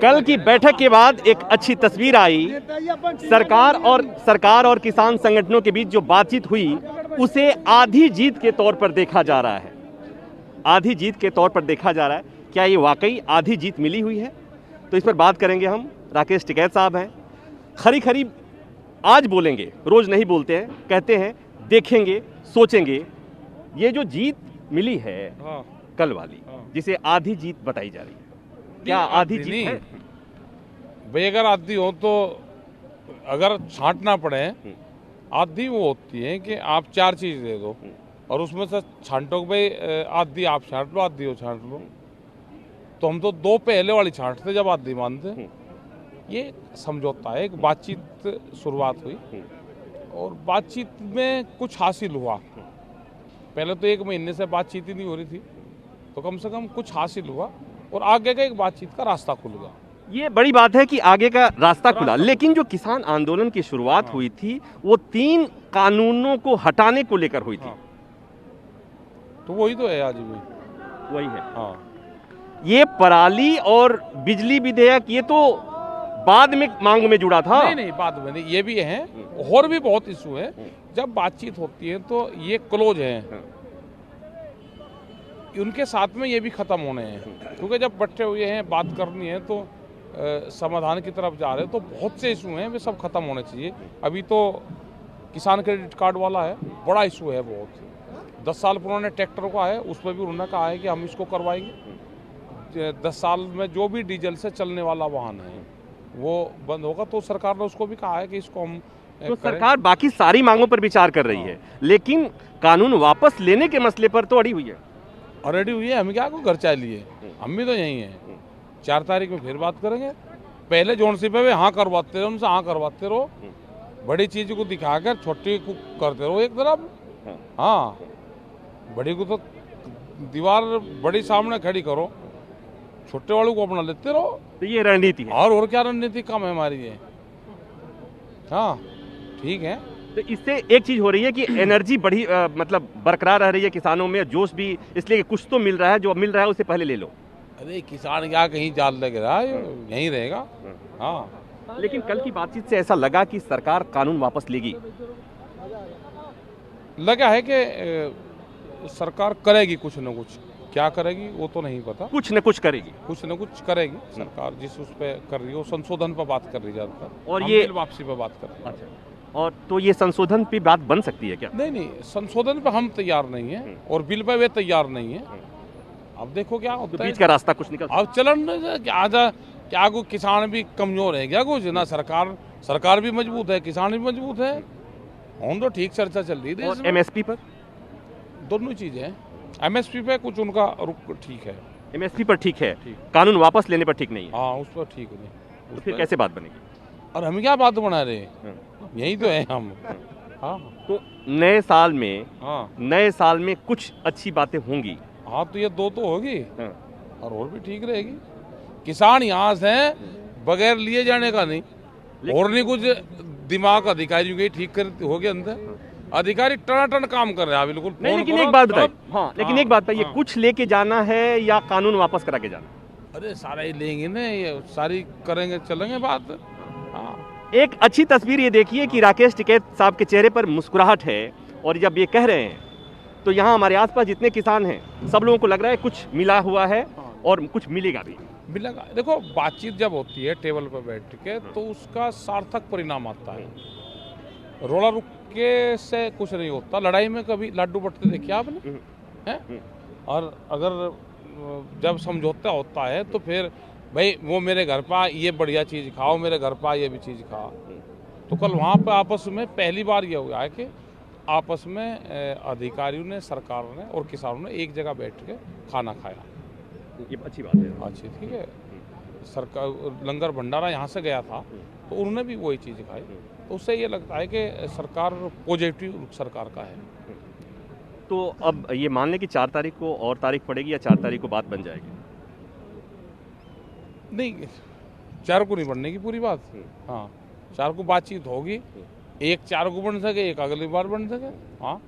कल की बैठक के बाद एक अच्छी तस्वीर आई। सरकार और किसान संगठनों के बीच जो बातचीत हुई उसे आधी जीत के तौर पर देखा जा रहा है। आधी जीत के तौर पर देखा जा रहा है। क्या ये वाकई आधी जीत मिली हुई है? तो इस पर बात करेंगे हम। राकेश टिकैत साहब हैं। खरी खरी आज बोलेंगे, रोज नहीं बोलते हैं, कहते हैं देखेंगे सोचेंगे। ये जो जीत मिली है कल वाली, जिसे आधी जीत बताई जा रही है, क्या आधी जीत है? भाई अगर आधी हो तो अगर छांटना पड़े, आधी वो होती है कि आप 4 चीज दे दो और उसमें से छांटो भाई आधी आप छांट लो, आधी वो छांट लो। तो हम तो 2 पहले वाली छांटते जब आधी मानते। ये समझौता है, एक बातचीत शुरुआत हुई और बातचीत में कुछ हासिल हुआ। पहले तो 1 महीने से बातचीत ही नहीं हो रही थी, तो कम से कम कुछ हासिल हुआ और आगे का एक बातचीत का रास्ता खुल गया। ये बड़ी बात है कि आगे का रास्ता खुला। लेकिन जो किसान आंदोलन की शुरुआत हुई थी वो 3 कानूनों को हटाने को लेकर हुई थी। तो वही तो है आज भी, वही है। हाँ। ये पराली और बिजली विधेयक ये तो बाद में मांग में जुड़ा था। नहीं बाद में नहीं, ये भी है और भी बहुत इशू है। जब बातचीत होती है तो ये क्लोज है, उनके साथ में ये भी खत्म होने हैं। क्योंकि जब बैठे हुए हैं बात करनी है तो समाधान की तरफ जा रहे हैं, तो बहुत से इशू हैं वे सब खत्म होने चाहिए। अभी तो किसान क्रेडिट कार्ड वाला है, बड़ा इशू है बहुत। 10 साल पुराने ट्रैक्टर का है, उस पर भी उन्होंने कहा है कि हम इसको करवाएंगे। 10 साल में जो भी डीजल से चलने वाला वाहन है वो बंद होगा। तो सरकार ने उसको भी कहा है कि इसको हम तो सरकार बाकी सारी मांगों पर विचार कर रही है, लेकिन कानून वापस लेने के मसले पर तो अड़ी हुई है। रेडी हुई है। हम क्या को घर चाह लिए, हम भी तो यही हैं। 4 तारीख में फिर बात करेंगे। पहले जोनसी पे हाँ करवाते रहो, उनसे हाँ करवाते रहो। बड़ी चीज को दिखाकर छोटी को करते रहो एक तरफ। हाँ, बड़ी को तो दीवार बड़ी सामने खड़ी करो, छोटे वालों को अपना लेते रहो। तो ये रणनीति है। और क्या रणनीति कम है हमारी ये। हाँ ठीक है। तो इससे एक चीज हो रही है कि एनर्जी बढ़ी मतलब बरकरार रह रही है किसानों में, जोश भी, इसलिए कुछ तो मिल रहा है, जो मिल रहा है उसे पहले ले लो। अरे किसान क्या कहीं जाल लग रहा है, यहीं रहेगा। हाँ, लेकिन कल की बातचीत से ऐसा लगा कि सरकार कानून वापस लेगी। लगा है कि सरकार करेगी कुछ न कुछ। क्या करेगी वो तो नहीं पता। कुछ न कुछ करेगी, कुछ न कुछ करेगी सरकार। जिस उस पे कर रही है, संशोधन पर बात कर रही है ज्यादातर, और ये वापसी पर बात कर रही है। अच्छा। और तो ये संशोधन पे बात बन सकती है क्या? नहीं, संशोधन पे हम तैयार नहीं है और बिल पे वे तैयार नहीं है। अब देखो क्या होता है, बीच का रास्ता कुछ निकल। अब चलन क्या को किसान भी कमजोर है क्या कुछ ना? सरकार भी मजबूत है, किसान भी मजबूत है। हम तो ठीक चर्चा चल रही है। और एमएसपी पर दोनों चीजें हैं। एमएसपी पे कुछ उनका रुख ठीक है। एमएसपी पर ठीक है, कानून वापस लेने पर ठीक नहीं है। हाँ, उस पर ठीक नहीं। तो फिर कैसे बात बनेगी? और हम क्या बात बना रहे हैं, यही तो है हम। हाँ, तो नए साल में, हाँ, नए साल में कुछ अच्छी बातें होंगी। हाँ, तो ये 2 तो होगी और भी ठीक रहेगी। किसान यहाँ से बगैर लिए जाने का नहीं, और नहीं कुछ दिमाग अधिकारियों के ठीक कर हो गए अंदर। अधिकारी टनाटन काम कर रहे हैं बिल्कुल। नहीं, लेकिन एक बात बताइए। हाँ, लेकिन एक बात बताइए, कुछ लेके जाना है या कानून वापस करा के जाना? अरे सारा ही लेंगे ना, ये सारी करेंगे, चलेंगे बात। हाँ, एक अच्छी तस्वीर ये देखिए कि राकेश टिकैत साहब के चेहरे पर मुस्कुराहट है, और जब ये कह रहे हैं तो यहाँ हमारे आसपास जितने किसान हैं सब लोगों को लग रहा है कुछ मिला हुआ है और कुछ मिलेगा भी। मिलेगा। देखो, बातचीत जब होती है टेबल पर बैठ के तो उसका सार्थक परिणाम आता है। रोड़ा रुके से कुछ नहीं होता। लड़ाई में कभी लड्डू बटते देखे आपने हैं? और अगर जब समझौता होता है तो फिर भाई वो मेरे घर पर ये बढ़िया चीज़ खाओ, मेरे घर पर ये भी चीज़ खाओ। तो कल वहाँ पर आपस में पहली बार ये हुआ है कि आपस में अधिकारियों ने, सरकार ने और किसानों ने एक जगह बैठ के खाना खाया। ये अच्छी बात है। अच्छी, ठीक है। सरकार लंगर भंडारा यहाँ से गया था तो उन्होंने भी वही चीज़ खाई। तो उससे ये लगता है कि सरकार पॉजिटिव सरकार का है। तो अब ये मान लें कि 4 तारीख को और तारीख पड़ेगी या 4 तारीख को बात बन जाएगी? नहीं, 4 को नहीं बनने की पूरी बात। हाँ, 4 को बातचीत होगी। एक 4 को बन सके, एक अगली बार बन सके। हाँ,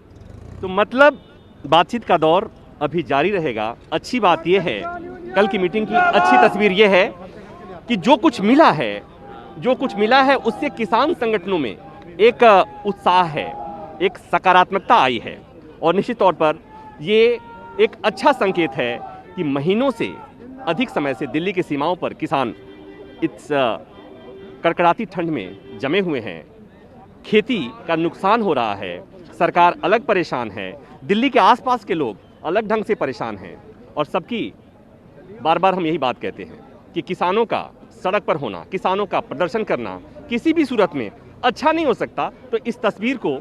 तो मतलब बातचीत का दौर अभी जारी रहेगा। अच्छी बात यह है, कल की मीटिंग की अच्छी तस्वीर यह है कि जो कुछ मिला है उससे किसान संगठनों में एक उत्साह है, एक सकारात्मकता आई है और निश्चित तौर पर ये एक अच्छा संकेत है कि महीनों से अधिक समय से दिल्ली की सीमाओं पर किसान इस कड़कड़ाती ठंड में जमे हुए हैं। खेती का नुकसान हो रहा है, सरकार अलग परेशान है, दिल्ली के आसपास के लोग अलग ढंग से परेशान हैं और सबकी बार बार हम यही बात कहते हैं कि किसानों का सड़क पर होना, किसानों का प्रदर्शन करना किसी भी सूरत में अच्छा नहीं हो सकता। तो इस तस्वीर को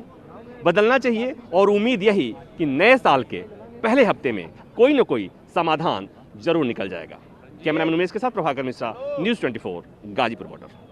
बदलना चाहिए और उम्मीद यही कि नए साल के पहले हफ्ते में कोई न कोई समाधान जरूर निकल जाएगा। कैमरामैन उमेश के साथ प्रभाकर मिश्रा, न्यूज़ 24, गाजीपुर बॉर्डर।